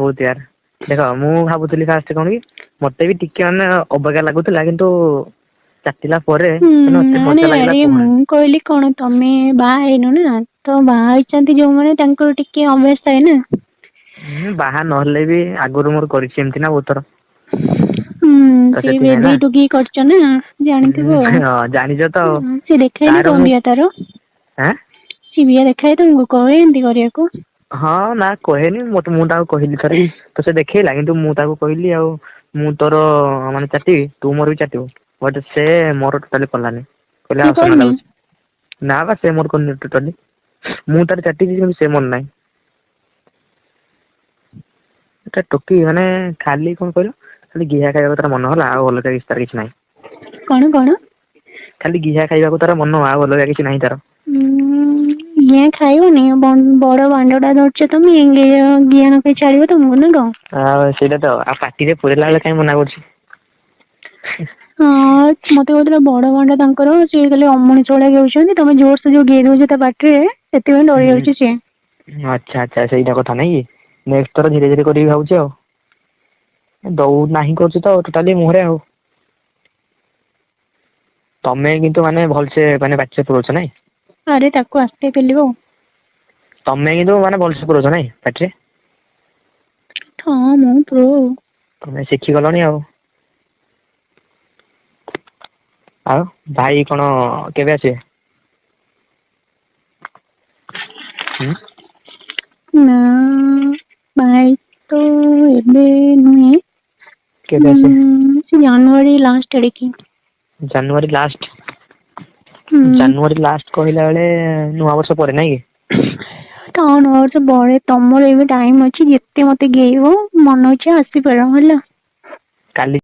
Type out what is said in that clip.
ବହୁତ यार ଦେଖ ମୁଁ ଭାବୁଥିଲି ଫାଷ୍ଟ କଣ କି ମତେ ବି ଟିକେ ମାନେ ଅବାଗିଆ ଲାଗୁଥିଲା କିନ୍ତୁ ଚାଟିଲା ପରେ ମାନେ ଏତେ ମାନେ ମଜା ଲାଗିଲା ଆରେ କୁହନି। ମୁଁ କହିଲି କଣ ତମେ ବାହା ହେଇନ ନା, ତ ବାହା ହେଇଛନ୍ତି ଯୋଉମାନେ ତାଙ୍କର ଟିକେ ଅଭ୍ୟାସ ଥାଏ ନା। ବାହା ନହେଲେ ବି ଆଗରୁ ମୋର କରିଛି ଏମିତି ନା ବହୁତ ଥର। ତ ସେ ସେଥିପାଇଁ ନା ବେବି ଟୁକି କରିଛ ନା, ଜାଣିଥିବ ଆଉ। ହଁ ଜାଣିଛ ତ ଆଉ। ସେ ଦେଖାଏନି ତାର ତମ ମୁଁ ବିଆ ତାର ଆଁ ସେ ବିଆ ଦେଖାଏ ତମକୁ କହେ ଏମିତି କରିବାକୁ। ହଁ ନା କହେନି ମତେ ମୁଁ ତାକୁ କହିଲି ଥରେ କି ତ ସେ ଦେଖେଇଲା କିନ୍ତୁ ମୁଁ ତାକୁ କହିଲି ଆଉ ମୁଁ ତୋର ମାନେ ଚାଟିବି ତୁ ମୋର ବି ଚାଟିବୁ ବଟ ସେ ମୋର ଟୋଟାଲି କଲାନି। କହିଲେ ସିଏ ଅସନା କରିନି? ଲାଗୁଛି। ନା ବା ସେ ମୋର କରିନି ଟୋଟାଲି ମୁଁ ତାର ଚାଟିଛି କିନ୍ତୁ ସେ ମୋର ନାହିଁ। ଏଟା ଟୋକି ମାନେ ଖାଲି କଣ କହିଲ ଖାଲି ଗିହା ଖାଇବାକୁ ତାର ମନ ହେଲା ଆଉ ଅଲଗା କିଛି ତାର କିଛି ନାହିଁ। କଣ କଣ? ଖାଲି ଘିହା ଖାଇବାକୁ ତାର ମନ ଆଉ ଅଲଗା କିଛି ନାହିଁ ତାର। ଘିଅ ଖାଇବନି ବଡ ଭାଣ୍ଡ ଟା ଧରିଛ ତମେ ଘିଅ ନ ଖାଇ ଛାଡିବ ତମକୁ ନା କଣ? ଆଉ ସେଇଟା ତ ଆଉ ପାଟିରେ ପୁରେଇଲା ବେଳେ କାଇଁ ମନା କରୁଛି। ହଁ ମତେ କହୁଥିଲା ବଡ ଭାଣ୍ଡ ତାଙ୍କର ସିଏ ଖାଲି ଅମଣିଷ ଭଳିଆ ଗାଉଛନ୍ତି ତମେ ଜୋରସେ ଯୋଉ ଗେଇ ଦଉଛ ତା ପାଟିରେ ସେଥିପାଇଁ ଡରି ଯାଉଛି ସିଏ। ଆଚ୍ଛା ଆଚ୍ଛା ସେଇଟା କଥା ନାଇଁ କି ନେକ୍ସଟ ଥର ଧୀରେ ଧୀରେ କରିବି ଭାବୁଛି ଆଉ। ଦଉ ନାହିଁ କରୁଛି ତ ଟୋଟାଲି ମୁହଁରେ ଆଉ। ତମେ କିନ୍ତୁ ମାନେ ଭଲସେ ମାନେ ପାଟିରେ ପୁରଉଛ ନାଇଁ। ଆରେ ତାକୁ ଆସେ ପେଲିବ। ତମେ କିନ୍ତୁ ମାନେ ଭଲସେ ପୁରଉଛ ନାଇଁ ପାଟିରେ। ହଁ ମୁଁ ପ୍ରୋ। ତମେ ଶିଖିଗଲଣି ଆଉ। ଆଉ ଭାଇ କଣ କେବେ ଆସିବେ? ହୁଁ। ନା ଭାଇ ତ ଏବେ ନୁହେଁ। କେବେ ଆସିବେ? ସେ ଜାନୁଆରୀ ଲାଷ୍ଟ ଆଡିକି। ଜାନୁଆରୀ ଲାଷ୍ଟ ହୁଁ ଜାନୁଆରୀ ଲାଷ୍ଟ କହିଲା ବେଳେ ନୂଆ ବର୍ଷ ପରେ ନାଇଁ କି? ତ ନୂଆ ବର୍ଷ ପରେ ତମର ଏବେ ଟାଇମ ଅଛି ଯେତେ ମତେ ଗେଇବ ମନ ଇଛା ଆସିପାର ହେଲା। କାଲି